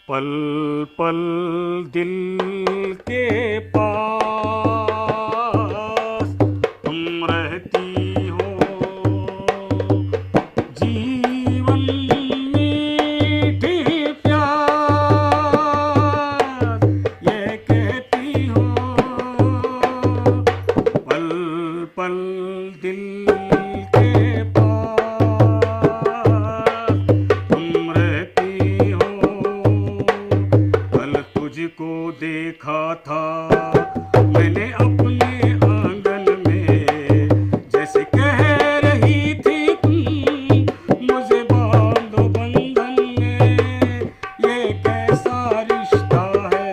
पल पल दिल के पास तुम रहती हो, जीवन मीठी प्यास ये कहती हो। पल पल दिल के पास तुम रहती हो। कल तुझको देखा था मैंने अपने आंगन में, जैसे कह रही थी तुम मुझे बांधो बंधन में। ये कैसा रिश्ता है,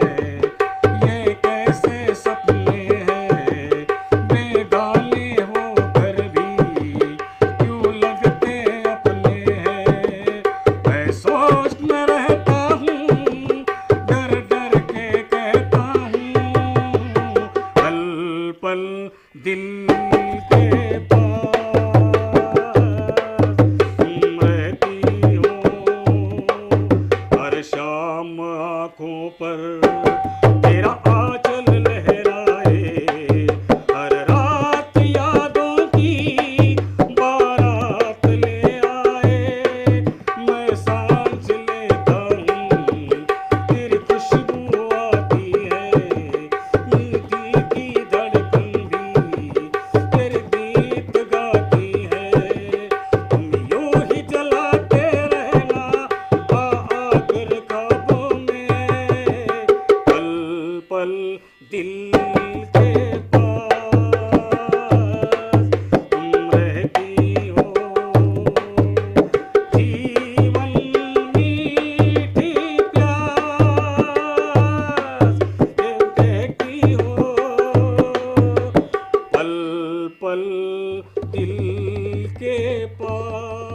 ये कैसे सपने हैं, बेगाने होकर भी क्यों लगते अपने हैं। मैं सोच में रहता हूँ, डर डर के कहता हूँ, पल पल दिल के पास तुम रहती हो। हर शाम आँखों पर तेरा आंचल लहराए, हर रात यादों की बारात ले आए। मैं सांस लेता हूँ, तेरी खुशबू आती है, मीठी की धड़कन भी तेरे गीत गाती है। तुम यूं ही जलाते रहना आकर ख्वाबों में, पल पल दिल के पास तुम रहती हो। जीवन मीठी प्यास ये कहती हो। पल पल दिल के पास।